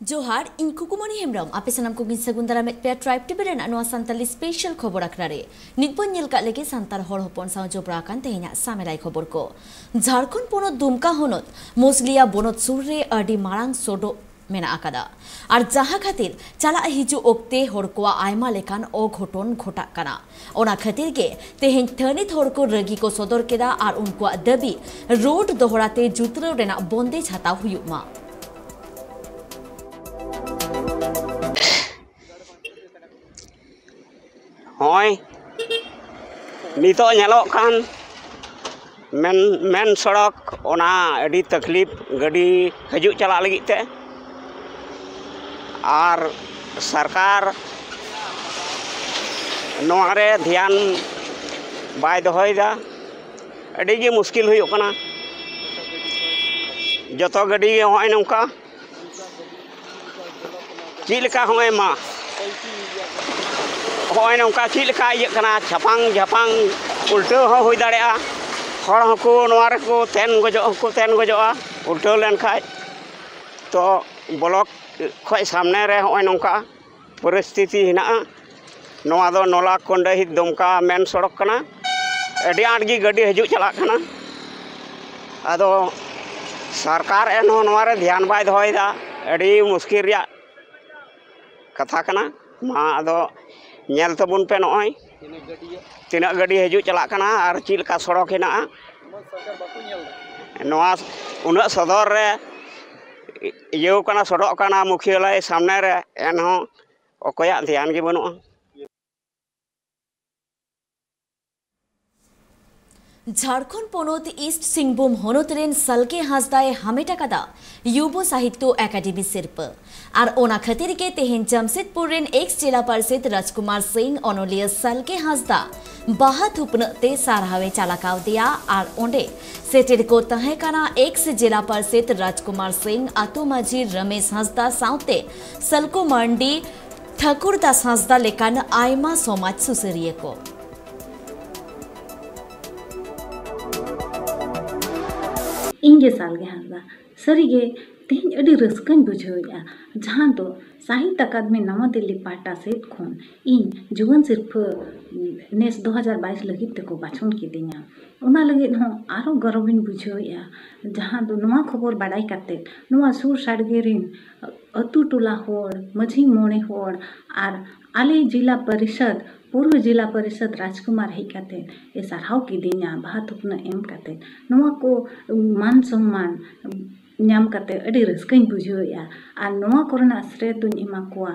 जोहार इन कुकुमनी हेमरम आपे सनाम को गिन सगुंदरा में पे ट्राइब टीवी रे नवा संताली स्पेशल खबर आखरा रे नितबन नेल का लेके संताल हर हपन साव जोबरा कान तेहिना सामेलाई खबर को झारखंड पोनोत दुमका होनोत मोसलिया बोनोत सुर रे अडी मारांग सोडो मेना आकादा और जहाँ खातिर चला हिजु ओक्ते हड़कोआ आयमा लेकान अघटन घटा काना ओना खातिर के तेहेन थनित हड़ को रगी को सदर केदा और उनकुआ दाबी रोड दोहराते जुतराव रेना बंदेज हताव हुयुमा होय नितो नेलोक कान मेन सड़क ओना अड़ी तकलीफ गाड़ी हजू चला लगी ते और सरकार नोआरे ध्यान बाय दोहयदा अड़ी गे मुश्किल हुयुक काना जतो गाड़ी गे होय नोंका चिलका होय मा होय नोंका चिलका इया काना छापांग झापांग उल्टा हो हुई दाड़ेया हर हको नोआरे को तेन गजोआ उल्टा लेन खाय तो ब्लॉक खय सामने रे होय नोंका परिस्थिति हिना नोआ दो नोला कोंडही दुमका मेन सड़क काना अड़ी आंट गी गाड़ी हजू चला काना आदो सरकार एनहो नोआरे ध्यान बाय दोहयदा अड़ी मुश्किल रिया कथा काना मा आदो नेल तबुन पे नय तीना गाड़ी हजू चला काना और चिलका सड़क हिना नोआ उना सदर रे इयो काना सड़क काना मुखियालय सामने रे एनहो अकोया ध्यान गे बनुआ झारखंड पोनोत ईस्ट सिंहभूम होनोत रेन सलके हासदाए हामेटा कादा युवा साहित्य एकाडेमी सिरप और ओना खातिर के तेहेन जमशेदपुर रेन एक्स जिला परिषद राजकुमार सिंह अनोलिया सलके हासदा बाहा थुपनते सारहावे चालाकाव दिया और ओंडे सेटेर को तहे काना एक्स जिला परिषद राजकुमार सिंह आतो माझी रमेश हासदा साउते सलको मंडी ठाकुरदास हासदा लेकान आयमा समाज सुसरिये को इंगे सालगे हासदा सरीगे तेहन अड़ी रस्कान बुझावेआ जहां दो साहित्य अकादमी नवा दिल्ली पाटा सेट खन इन जुवन सिर्फ नेस 2022 लगित तको बाछन किदिया उना लगित हो आरो गर्विन बुझावेआ जहां दो नवा खबर बाडाई काते नवा सुर साडगे रिन अतु टोला होड़ मझी मोणे होड़ और आले जिला परिषद पूर्व जिला परिषद राजकुमार हेकाते ए सारहाव किदिया बाहा थुपना एम काते नवा को मान सम्मान नाम काते अड़ी रस्काइन बुझावेआ और नवा कोरना श्रेय दुन एमा कोआ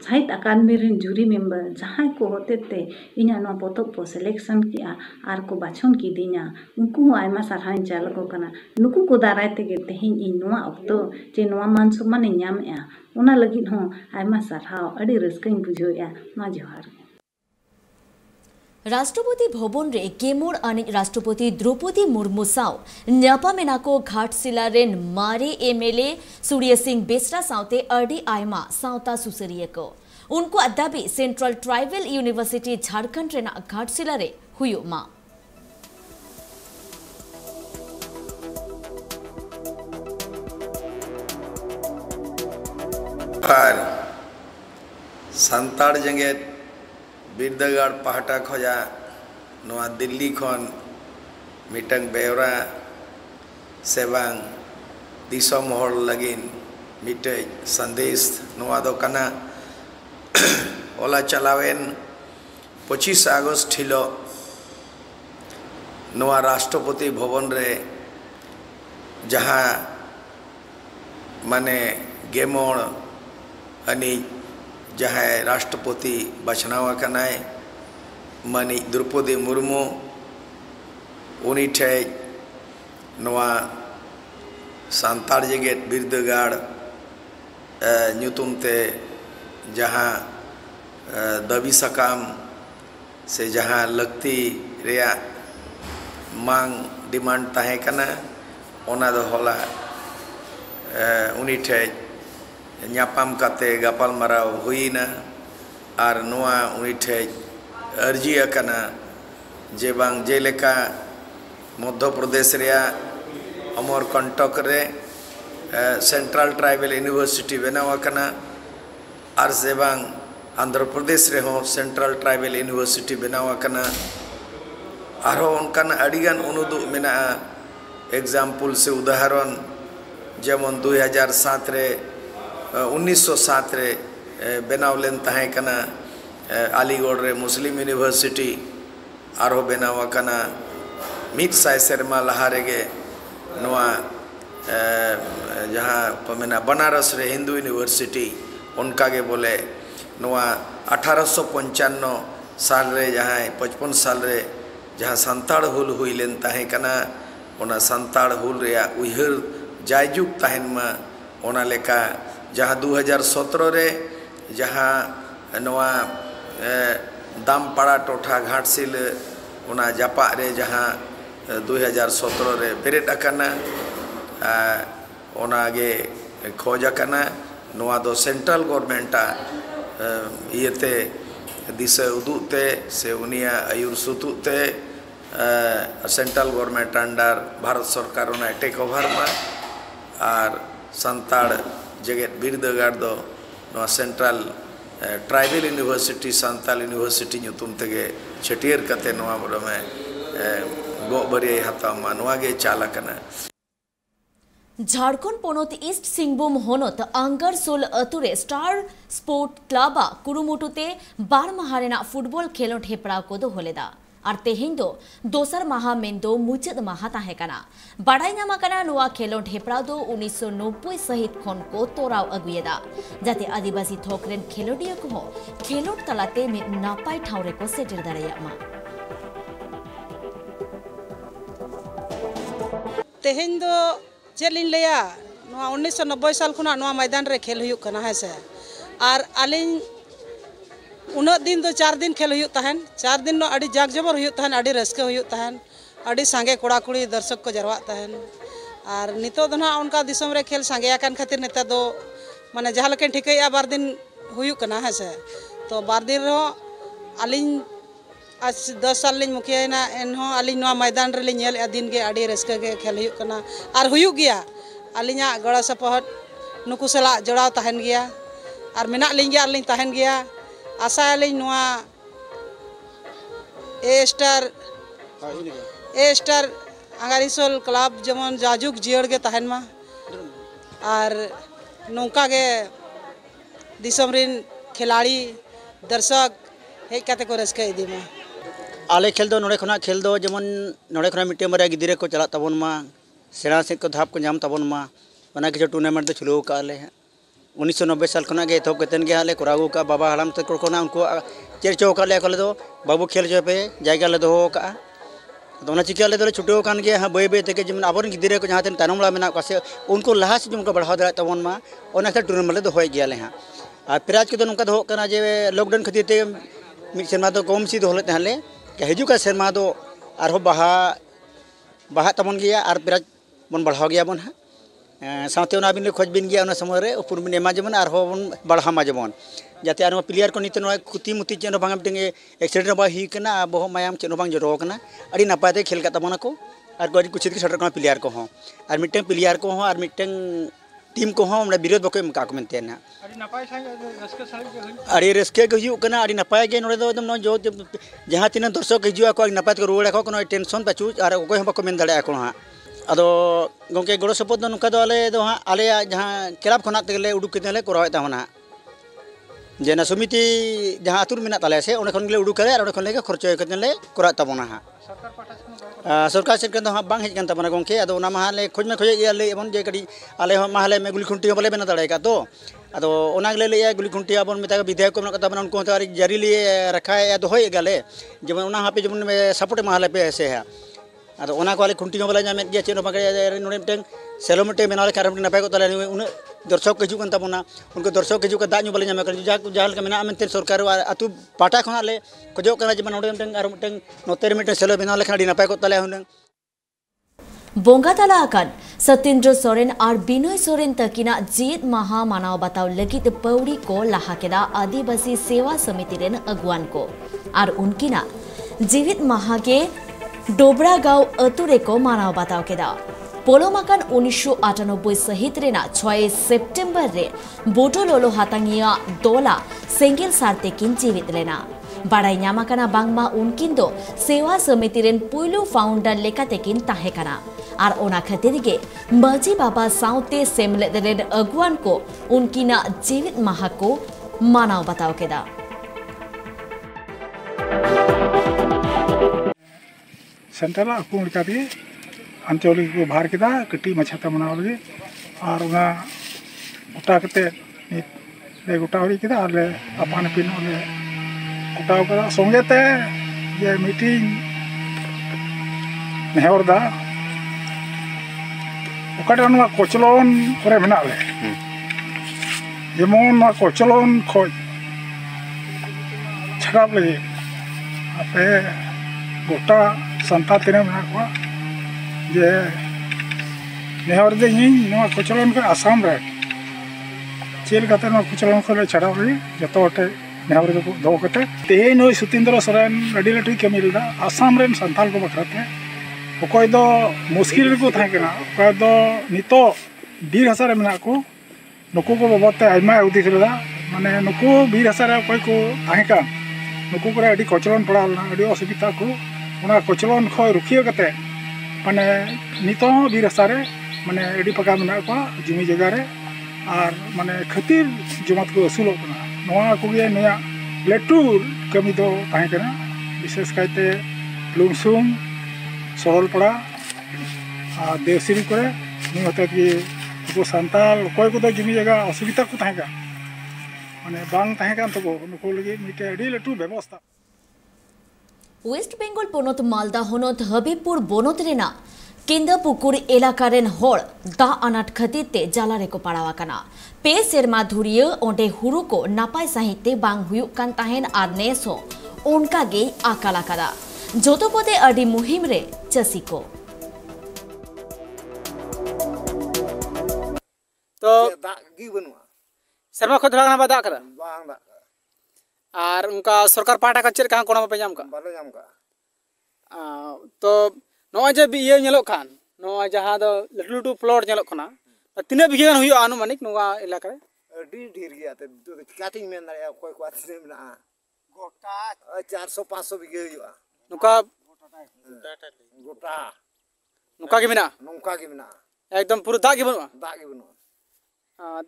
साहित्य अकादमी रिन जूरी मेंबर जहां को होते ते इना नवा पोतोब को सिलेक्शन किया आर को बाछन किदिया उनको आयमा सारहाइन चालको कना नुकु को दाराय तेगे तेहिन इन नवा अक्तो जे नवा मान सम्मान ᱧᱟᱢᱮᱜᱼᱟ उना लगित हो आयमा सारहाव अड़ी रस्काइन बुझावेआ मा जोहार राष्ट्रपति भवन रे केमोर अनिक राष्ट्रपति द्रौपदी मुर्मू साव न्यापामेना को घाटशिला रेन मारे एमएलए सूर्य सिंह बेसरा सावते अडी आयमा सावता सुसरिये को उनको अदाबी सेंट्रल ट्राइबल यूनिवर्सिटी झारखंड रेना घाटशिला रे हुयुमा और संताड़ जंगेत बिरदागाड़ पहाटा खोजा नवा दिल्ली खन मिटंग बेवरा सेबांग दिसम हर लगिन मिटे संदेश नवा दो कना ओला चलावेन 25 अगस्त हिलो नवा राष्ट्रपति भवन रे जहाँ माने गेमोड़ अनि जहाँ राष्ट्रपति बचनावा कनाय मानी द्रौपदी मुर्मू उनी ठे नवा सांताड़ जेगेट बिरदागाड़ ᱧᱩᱛᱩᱢ ᱛᱮ जहाँ दबी सकाम से जहाँ लगती रेया मांग डिमांड ताहे कना ओना दो होला उनी ठे ᱧᱟᱯᱟᱢ ᱠᱟᱛᱮ ᱜᱟᱯᱟᱞᱢᱟᱨᱟᱣ ᱦᱩᱭᱱᱟ ᱟᱨ ᱱᱚᱣᱟ ᱩᱱᱤ ᱴᱷᱮᱡ ᱟᱨᱡᱤ ᱟᱠᱟᱱᱟ जे बांग जेलेका मध्य प्रदेश रे अमरकंटक रे सेंट्रल ट्राइबल यूनिवर्सिटी बनाव आकना और से बांग आंध्र प्रदेश रे हो सेंट्रल ट्राइबल यूनिवर्सिटी बनाव आकना आरो उनकान अड़ीगान उनुदुग मेना एग्जाम्पल से उदाहरण जेमन 2007 रे 1907 रे बनाव लेन ताहे कना अलीगढ़ रे मुस्लिम यूनिवर्सिटी आरो बनाव आकना 100 सेरमा लहा रेगे नोआ जहाँ को मेना बनारस रे हिंदू यूनिवर्सिटी उनका के बोले नोआ 1855 साल रे जहाँ 55 साल रे जहाँ संताड़ हुल हुई लेन ताहे कना ओना संताड़ हुल रे उहर जायजुग ताहेन मा ओना लेका जहाँ 2017 रे जहाँ नोआ दामपाड़ा टोठा घाटसिल ओना जापा रे जहाँ 2017 रे बेरेट अकना ओनागे खोज अकना नोआ दो सेंट्रल गवर्नमेंट इयते दिशा उदुते से उनिया आयुर सुतुते सेंट्रल गवर्नमेंट अंडर भारत सरकार उना टेक ओवर मा और संताड़ जगत बिरदगार दो नोआ central tribal university Santal university नुतुम तेगे छटियर कते नोआ बड़ो में गोबरी हतामा नोआ गे चालकना झारखंड पोनत ईस्ट सिंहभूम होनत आंगरसोल अतुरे स्टार स्पोर्ट क्लब कुरुमुटुते 12 माह फुटबॉल खेलोट हेपड़ा को दो होलेदा और तेहें दो दोसर माह मेंदो मुचाद माह ताहेकना बाड़ाई नामाकना नुआ खेलोट हेपड़ा दो 1990 सहित खन को तोराव अगुएदा जाते आदिवासी थोकरेन खेलोडिया को खेलोट तलाते मिद नापाय ठावरे को सेटेर दाड़ेयामा तेहें दो चलिन लिया 1990 साल खुना मैदान रे खेल हुयुक कना है से और आलिन उना दिन दो 4 दिन खेल हुयुक तहन 4 दिन नो अड़ी जाग जबर हुयुक तहन अड़ी रस्का हुयुक तहन अड़ी सांगे कोड़ा कुड़ी दर्शक को जरवा तहन और नितो दो ना उनका दिसम रे खेल सांगे आकन खातिर नेता दो माने जहां लके ठिकैया 12 दिन हुयुक कना है से तो 12 दिन रो आलिन आज 10 साल लिन मुखिया एनहो आलिन नोआ मैदान रे लिन नेल दिन गे अड़ी रस्का गे खेल हुयुक कना और हुयुक गया आलिना गड़ा सपोहट नुकु सला जड़ाव तहन गया और मेना लिन गया लिन तहन गया आशा लिन नोआ ए स्टार आंगारिसोल क्लब जमन जाजुक जियड़ गे तहन मा और नौका गे दिसम रिन खिलाड़ी दर्शक हेज काते को रस्का इदी मा आले खेल दो नोड़े खना खेल दो जमन नोड़े खना मिट्टे मरे गिदिरे को चला तबन मा सेना से को धाप को जाम तबन मा बना के टूर्नामेंट तो चुलो का ले 1990 साल खना गे थोप कतन गे हाले कोरागो का बाबा हड़ाम तक कोना उनको चेर चो का ले को दो बाबू खेल जो पे जायगा ले दो का तो ना चिका ले दो छुटो कान गे हां बय बय तक जमन आबर गिदिरे को जहां तन तानमला मेना कासे उनको लहा से उनको बढ़ाव दे तबन मा ओना के टूर्नामेंट दो होय गया ले हां और प्राइज के तो नुका दो कना जे लॉकडाउन खातिर ते मिड सेमा तो कम सी दो होले तहले के हजुका सेमा दो आरो बाहा तबन गया और प्राइज बन बढ़ाव गया बन साथे उना बिन खोज बिन गया उना समय रे उपुर बिन एमा जमन आरो बन बढ़ा मा जमन जाते आरो प्लेयर को नित नोय कुति मुति चेनो भांगम टेंगे एक्सीडेंट बा ही कना बहो मायाम चेनो भांग जरो कना अड़ी नपाय ते खेल का तबना को और गड़ी कुछ के सटर का प्लेयर को हो और मिटन प्लेयर को हो और मिटन टीम को हो हमने विरोध बको का को मेनते ना अड़ी रस्के के हुयु कना अड़ी नपाय गे नोरे दो एकदम नो जो जहां तीन दर्शक हिजुआ को नपाय को रुवाड़ा को कोनो टेंशन पाचू और कोई हम बको मेन दाड़ा को हां अदो गोंके गड़ो सपोद दो नुका दो आले दो हां आले जहां क्लब खना तेले उडुक केले कोराव ताहना जेना समिति जहां आतुर मेना ताले से ओने खन गेले उडुक करे और ओने खन ले खर्चो केले कोरा ताबना हां सरकार से हाँ बांग हेजन तबना गोंके अदो ना माले खोज में खोजे ले एबन जे कड़ी आले माले में गुली खुंटी बले बना दाड़े का तो अदो ओना गले ले गुली खुंटी अपन मेता विधायक को मेना तबना उनको तारी जारी लिए रखा है तो होय गले जब ओना हापे जब सपोर्ट माले पे ऐसे है अदो ओना को आले खुंटी बले जामे जे चेनो बागे नोडे मिटन सेलो मिटे मेना ले कारम नपाय को तले उन दर्शक के जुकन तबना उनको दर्शक के जुक दाñu बले जामे कर जाल के मेना मेनते सरकार अतु पाटा खना ले खोजो कना जे नोडे मिटन आरो मिटन नोतेर मिटन सेलो बेना लेखा डी नपाय को तले हुन बोंगा तला आकान सत्येंद्र सोरेन और बिनोय सोरेन तकिना जीत महा मानाव बताव लगित पौड़ी को लाहा केदा आदिवासी सेवा समिति रेन अगुवान को और उनकिना जीवित महा के डोबरा गांव अतुरे को मानाव बताव केदा पोलोमाकान 1998 सहित रेना 6 सेप्टेम्बर रे बोटो लोलो हातांगिया दोला सेंगेल सारते किन जीवित लेना बाड़ाई ᱧᱟᱢᱟᱠᱟᱱᱟ बांगमा उनकिन दो सेवा समिति रेन पुइलु फाउंडर लेकाते किन ताहेकाना आर ओना खातिर गे माजी बाबा साउते सेमलेद रेन अगुवान को उनकिना जीवित माहा को मानाव बताव केदा सेंट्रल अकुण कादी आंचलिक को भार केदा कटी मछाता मनाव लगे और उना गोटा कते ले गोटा हरी केदा और ले अपान पिन ले गोटा कदा संगेते ये मीटिंग नेहरदा ओकाटे नुआ कोचलोन करे मेना ले जेमन नुआ कोचलोन खोज छराब लगे आपे गोटा संता तीन मेना को जे नेहर दे नुआ कोचलोन को आसाम रे चेल काते नुआ कोचलोन को ले छराब लगे जतोटे नेहर दे दो कते तेन होय सुतीन्द्र सोरेन अडी लटू कमिलदा आसाम रेन संताल को बखराते ओकय दो मुश्किल को थाय कना ओकय दो नितो बीर हसा रे मेना को नुकु को बाबते आइमा उदिस लेदा माने नुकु बीर हसा रे ओकय को थाय का नुकु करे अडी कोचलोन पड़ालना अडी असुविधा को ओना कोचलोन खय रुखिया कते माने नितो बीर हसा रे माने अडी पका मेना को जमी जगह रे और माने खतिर जमात को असुलो कना नोआ कोगे नया लेटू कमी दो थाय कना विशेष कायते लुमसुम सरलपड़ा और देवसिरी करे होते कि सानताल कोई को जमी जगह असुविधा को थाका माने बांग थाका तब नुको लगे मिटे अडी लटू व्यवस्था वेस्ट बेंगल पोनत मालदा होनत हबीबपुर बोनत रेना केंदा पुकुर एलाका रेन होड़ दा अनाट खतिर ते जाला रे को पड़ावा कना पे सेरमा धुरिया ओंडे हुरु को नापाय साहित्य बांग हुयुक कान ताहेन आर नेसो उनका गे आकाला कदा जोतो पदे अडी मुहिम रे चसी को तो दागी बनुआ शर्मा खो थोड़ा ना दाग करा बांग दाग और उनका सरकार पाटा का चेक कहां कोना पे जाम का बाले जाम का तो नोआ जे ये नेलो खान नोआ जहां दो लटू लटू प्लॉट नेलो खाना तिने बिघा गान हुयो अनुमानिक नोआ इलाका रे अडी ढेर गया ते काटिंग में ना कोई को आते ना गोटा 400 500 बिघा हुयो नुका गोटा नुका के बिना एकदम पूरा दाग के बनुआ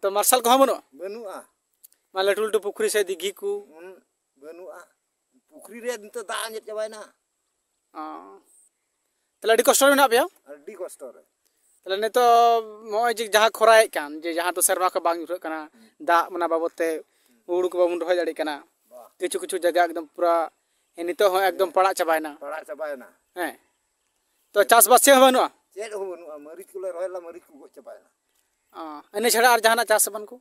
तो मार्शल को बनुआ बनुआ मा लटू लटू पुखरी से दिघी को बनुआ पुखरी रे तो दा अंजट चबायना तले अडी कष्ट में ना पे अडी कष्ट रे तले ने तो मोय जे जहां खोराय कान जे जहां तो सर्वा का बांग उठो कना दा मना बाबते उड़ू को बाबुन रह जाड़ी कना किछु किछु जगह एकदम पूरा नितो हो एकदम पड़ा चबायना हैं तो चास बास से बनुआ चेड हो बनुआ मरीच को रहला मरीच को गो चबायना एने छड़ा और जहां चास बन को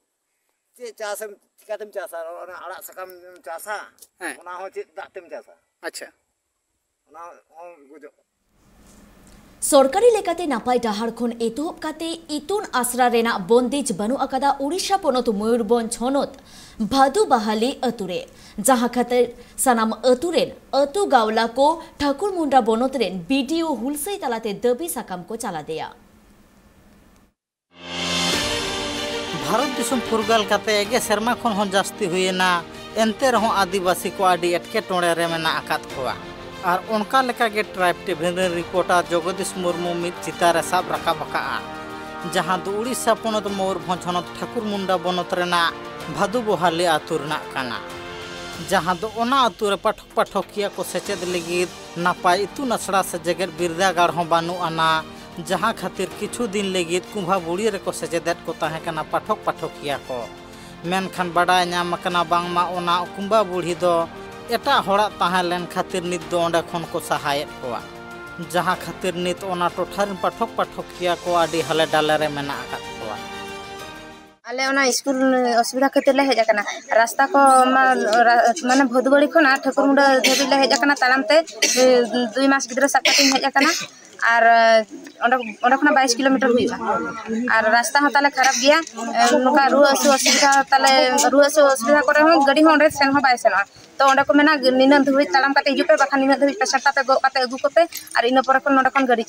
चे चासम चिकातम चासा आड़ा सकाम चासा ओना हो चे दातेम चासा अच्छा ओना हो गुजो सरकारी लेकाते नापाय डाहार खन एतोहब काते इतुन आसरा रेना बंदेज बनु अकादा उड़ीसा पोनत मयूरभंज होनत भादु बाहाली अतुरे जहां खातिर सनाम अतुरेन अतु गावला को ठाकुर मुंडा बनत रेन वीडियो हुलसई तालाते दबी साकाम को चला दिया भारत दिसम फुरगाल काते एगे शर्मा खन हन जास्ती हुएना एनते रहो आदिवासी को आदि एटके टोणे रे मेना आकात खोआ और उनका लेका के tribe TV reporter Jagdish Murmu मित चितारे साब रकाब बकाआ जहां दो उड़ीसा पोनत मयूरभंज होनत ठाकुर मुंडा बनत रेना भादु बहाली आतु रेना काना जहां दो ओना आतु रे पाठक पाठकिया को सेचेद लगित नापाय इतुन असड़ा से जगत बिरदागार हो बानु आना जहां खातिर किछु दिन लगित कुंभा बुड़ी रे को सेचेदेत को ताहे काना पाठक पाठकिया को मेनखान बडाय नाम काना बांगमा ओना कुंभा बुढ़ी दो एटा होड़ा ताहेलेन खातिर नित दो ओंडे खन को सहायत कोआ जहां खातिर नित ओना टोठारिन पाठक पाठकिया को आदि हले डाले रे मेना आकात कोआ आले ओना स्कूल असुविधा खातिर ले हेज कना रास्ता को माने भदुबड़ी खना ठाकुर मुंडा धरि ले हेज कना तालामते 2 मास गिदरा साकातिन हेज कना और ओंडे खना 22 किलोमीटर हुइबा और रास्ता हो ताले खराब गया नुका रुआ असुविधा ताले रुआ असुविधा करे हो गाड़ी हो ओंडे सेन हो बाय सेन तो ओंडे को मेना निना धुई ताड़ाम काते हिजु पे बाखान निना धुई पेशेंट काते गो काते अगु कोपे और इन पर नोडे खन गाड़ी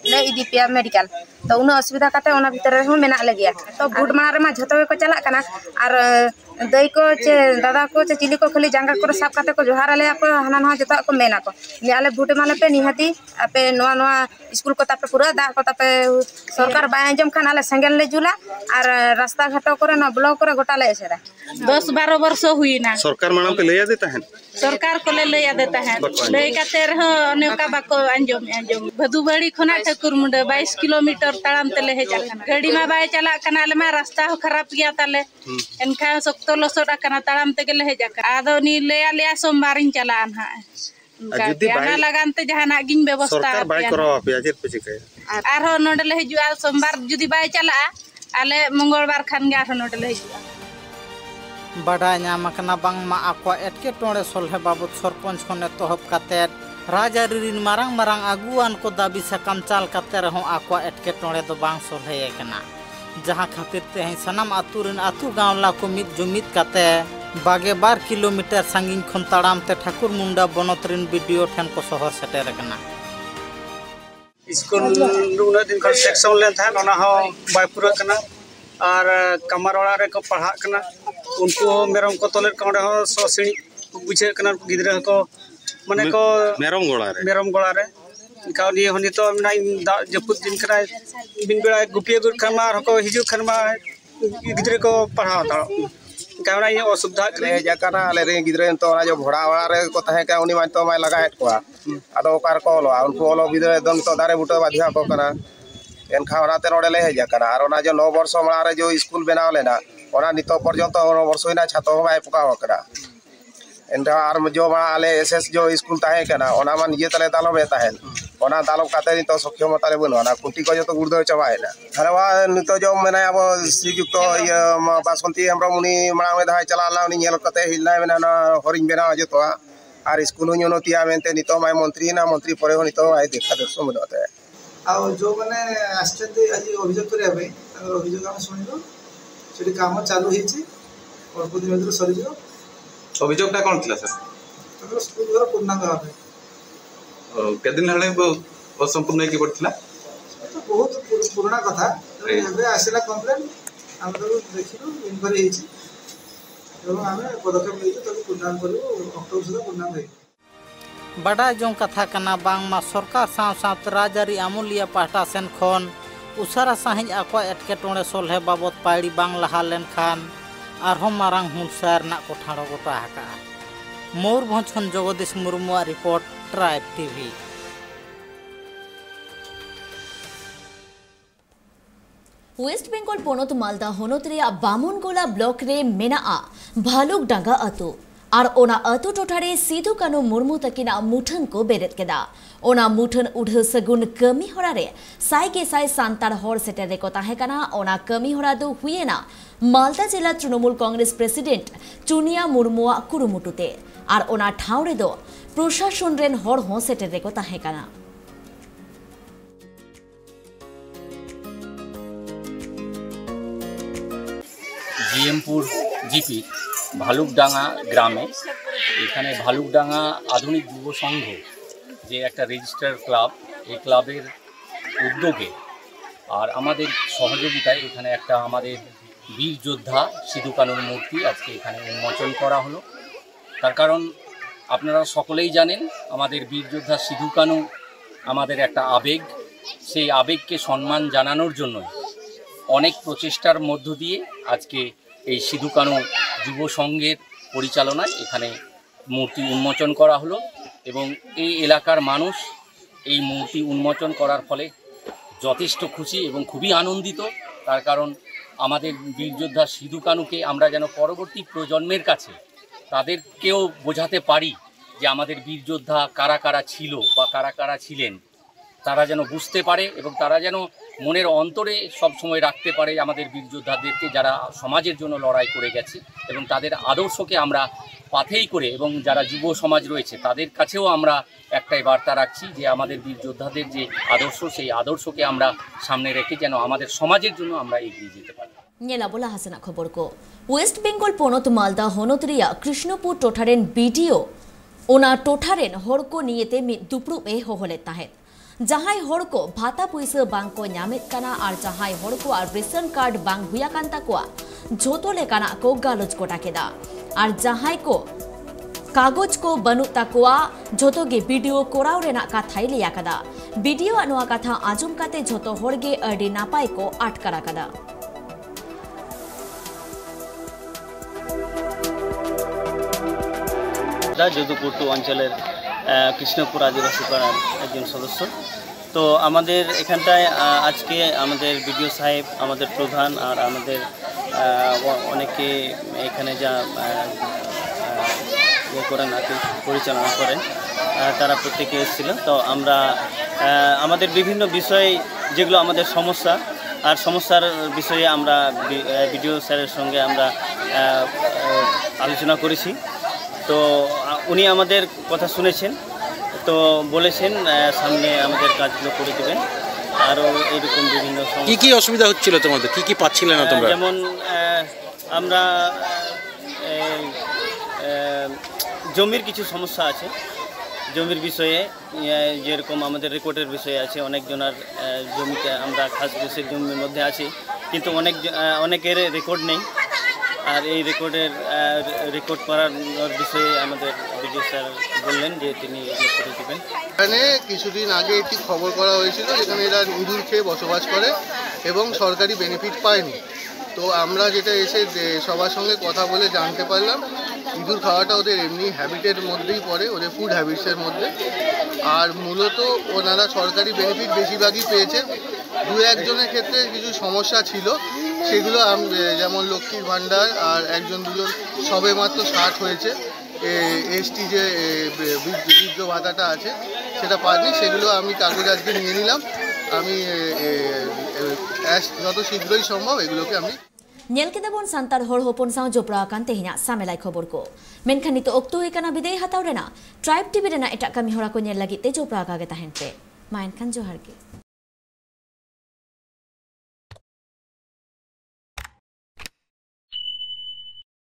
ले इदी पिया मेडिकल तो उन असुविधा काते ओना भीतर रे मेना ले गया तो भोट माना रे मा झतो को चला कना और दई को चे दादा को चे चिली को खाली जांगा को साफ काते को जोहार आले को हाना नहा जतो को मेना को ने आले भोट माले पे निहाती आपे नोआ नोआ स्कूल को तापे पूरा दा को तापे सरकार बाय अंजम खान आले संगेल ले जुला और रास्ता घाटो करे ना ब्लॉक करे गोटा ले एसेरा 10-12 वर्ष हुईना सरकार माना पे लैया देता है सरकार को ले लैया देता है लई काते रह अनेका बाको अंजम भदुबड़ी खना ठाकुर मुंडे 22 किलोमीटर ताड़ाम ते ले हेजा गाड़ी में बाय चला कना ले मा रास्ता हो खराब गया ताले एनखा सख्तो लसोडा कना ताड़ाम ते ले हेजा आदो नी लेया लेया सोमवार इन चला अनहा जहां लगानते जहाना गिन व्यवस्था सरकार बाय करो पे अजेर पे चिके आरो नोडे ले हिजुआ सोमवार जुदी बाय चला आले मंगलवार खान गे आरो नोडे ले हिजुआ बाडा नामकना बांगमा आको एटके टोंडे सोल्हे बाबत सरपंच खने तोहब काते राजारी रिन मारांग मारांग आगुआन को दाबी सकम चाल काते रहो आको एटके टोंडे दो बांग सोल्हे एकना जहां खातिर ते सनाम आतु रिन आतु गांवला को मित जुमित काते 22 किलोमीटर सांगिन खन ताड़ाम ते ठाकुर मुंडा बनत रिन वीडियो ठन को सहर सेटेर कना स्कूल उना दिन खन सेक्शन लेन था ओना हो बाय पूरा कना और कमरवाड़ा रे को पढ़ा कना उनको मेरम को तोले कांडे हो सोसिणी बुझे कना गिदरे को माने को मेरम गोड़ा रे काउनी हनी तो ना जपुत दिन करा बिन बेड़ा गुपिया गुर खमा को हिजु खनमा गिदरे को पढ़ाओ ता काउना ये असुविधा ले जाकना ले रे गिदरे तो ना जो भोड़ा वाला रे को तहे का उनी मान तो मा लगा हेट को आदो कार को लो उनको लो गिदरे दन तो दारे बुटो बाधिया को कना एनखा ओनाते नोडे ले हेजा कना और ओना जो 9 वर्ष माला रे जो स्कूल बनाव लेना ओना नितो पर्यंत 9 वर्ष होइना छातो बाय पुकाव करा एंडा आर जो मा आले एसएस जो स्कूल ताहे कना ओना मान ये तले दालो में ताहे ओना दालो काते नितो सक्षम ताले बनो ना कुंटी को जो तो गुर्दो चबायना हरवा नितो जो मेना अब श्रीयुक्त ये बासंती हमरा मुनि मांग में धाय चलाला उनी नेल कते हिलना मेना ना हरिन बेना जतो आर स्कूल नो नोतिया मेनते नितो माय मंत्री ना मंत्री परे हो नितो आय देखा दर्शो मदते आ जो माने आश्चर्य आज अभियोग करिया पे अभियोग हम सुनिलो सेठी काम चालू हेछि और दिन भीतर सरी जो अभियोगटा कोन थिला सर तो स्कूल घर पूर्णांग भाबे के दिन हले असंपूर्ण की पड़थिला तो बहुत पुराना कथा एबे आसिला कंप्लेन हम तो देखिलो इनक्वारी हेछि एवं हमें पदक्षेप लेछि तो पूर्णांग करू अक्टोबर से पूर्णांग हे बाडा जों कथा कना बांगमा सरकार साव साथ राजारी आमुलिया पाटा सेन खन उसारा साहिज आको एटके टोंडे सोल्हे बाबत पाड़ी बांग लहा लेन खान आरहों मारांग हुंसार ना को ठाड़ो गोटा हाका मयूरभंज खन Jagdish Murmu report Tribe TV West Bengal पोनत मालदा होनत रे बामुनगोला ब्लॉक रे मेना भालुक डांगा अतु और ओना अतु टोठारे सिधु कानु मुर्मू तकिना मुठन को बेरेत केदा ओना मुठन उढ़ सगुन कमी होरा रे साइके साइ सांतार हर सेटेरे को ताहे कना ओना कमी होरा दो हुएना मालदा जिला तृणमूल कांग्रेस प्रेसिडेंट चुनिया मुर्मुआ कुरुमुटुते और ओना ठावरे दो प्रशासन रेन हर हो सेटेरे को ताहे कना জিএমপুর জিপি ভালুকডাঙ্গা গ্রামে এখানে ভালুকডাঙ্গা আধুনিক যুব সংঘ যে একটা রেজিস্টার ক্লাব এই ক্লাবের উদ্যোগে আর আমাদের সহযোগিতায় এখানে একটা আমাদের বীর যোদ্ধা সিধু কানুর মূর্তি আজকে এখানে উন্মোচন করা হলো তার কারণ আপনারা সকলেই জানেন আমাদের বীর যোদ্ধা সিধু কানু আমাদের একটা আবেগ সেই আবেগকে সম্মান জানানোর জন্য অনেক প্রচেষ্টার মধ্য দিয়ে আজকে এই সিধু কানু যুব সংঘের পরিচালনায় এখানে মূর্তি উন্মোচন করা হলো এবং এই এলাকার মানুষ এই মূর্তি উন্মোচন করার ফলে যথেষ্ট খুশি এবং খুবই আনন্দিত তার কারণ আমাদের বীর যোদ্ধা সিধু কানুকে আমরা যেন পরবর্তী প্রজন্মের কাছে তাদেরকেও বোঝাতে পারি যে আমাদের বীর যোদ্ধা কারা কারা ছিল বা কারা কারা ছিলেন তারা যেন বুঝতে পারে এবং তারা যেন মনের অন্তরে সব সময় রাখতে পারে আমাদের বীর যোদ্ধাদেরকে যারা সমাজের জন্য লড়াই করে গেছে এবং তাদের আদর্শকে আমরা পাথেই করে এবং যারা যুব সমাজ রয়েছে তাদের কাছেও আমরা একটাই বার্তা রাখছি যে আমাদের বীর যোদ্ধাদের যে আদর্শ সেই আদর্শকে আমরা সামনে রেখে যেন আমাদের সমাজের জন্য আমরা এগিয়ে যেতে পারি। Nyela bola hasana khobor ko West Bengal ponot Malda honot riya Krishnapur totharen BDO ona totharen hor ko niyete mid duprup e hohole tahet jahai hor ko bhata puisa bang ko nyamet kana ar jahai hor ko ar ration card bang huya kan takwa jhoto lekana ko galoj kota keda ar jahai ko कागज को बनू तकवा झोतो गे video Koraon Raina कथाई लिया कदा video अनुवा कथा आजुम काते झोतो होड़गे अडी नापाई को आटकारा कदा যদুপুর অঞ্চলের কৃষ্ণপুর আদিবাসী পাড়ার একজন সদস্য তো আমাদের এখানটায় আজকে আমাদের বিডিও সাহেব আমাদের প্রধান আর আমাদের অনেকে এখানে যা করেন আর কি পরিচালনা করেন তারা প্রত্যেকে এসেছিল তো আমরা আমাদের বিভিন্ন বিষয় যেগুলো আমাদের সমস্যা আর সমস্যার বিষয়ে আমরা বিডিও স্যারের সঙ্গে আমরা আলোচনা করেছি তো উনি আমাদের কথা শুনেছেন তো বলেছেন সামনে আমাদের কাজগুলো করে দেবেন আরও এইরকম বিভিন্ন কি কি অসুবিধা হচ্ছিল তোমাদের কি কি পাচ্ছিলে না তোমরা যেমন আমরা জমির কিছু সমস্যা আছে জমির বিষয়ে যেরকম আমাদের রেকর্ডের বিষয়ে আছে অনেকজনের জমিতে আমরা খাস দেশের জমির মধ্যে আছি কিন্তু অনেকের রেকর্ড নেই আর এই রেকর্ড করার বিষয়ে আমাদের বিডিও স্যার বললেন যে তিনি করে দেবেন। এখানে কিছুদিন আগে একটি খবর করা হয়েছিল যেখানে এরা ইঁদুর খেয়ে বসবাস করে এবং সরকারি বেনিফিট পায়নি তো আমরা যেটা এসে সবার সঙ্গে কথা বলে জানতে পারলাম ইঁদুর খাওয়াটা ওদের এমনি হ্যাবিটের মধ্যেই পড়ে ওদের ফুড হ্যাবিটসের মধ্যে আর মূলত ওনারা সরকারি বেনিফিট বেশিরভাগই পেয়েছেন দু একজনের ক্ষেত্রে কিছু সমস্যা ছিল সেগুলো যেমন লক্ষ্মীর ভাণ্ডার আর একজন দুজন সবে মাত্র 60 হয়েছে এসটি যে বৃদ্ধ ভাতাটা আছে সেটা পাননি সেগুলো আমি কাগজ আজকে নিয়ে নিলাম আমি যত শীঘ্রই সম্ভব এগুলোকে আমি Nyelkedabon santar hor hopon saw jopra kan tehina samelai khobor ko menkan nito okto ikana bidai hataw rena tribe tv rena etak kami hora ko nyel lagi te jopra ka ge tahen pe main kan johar ge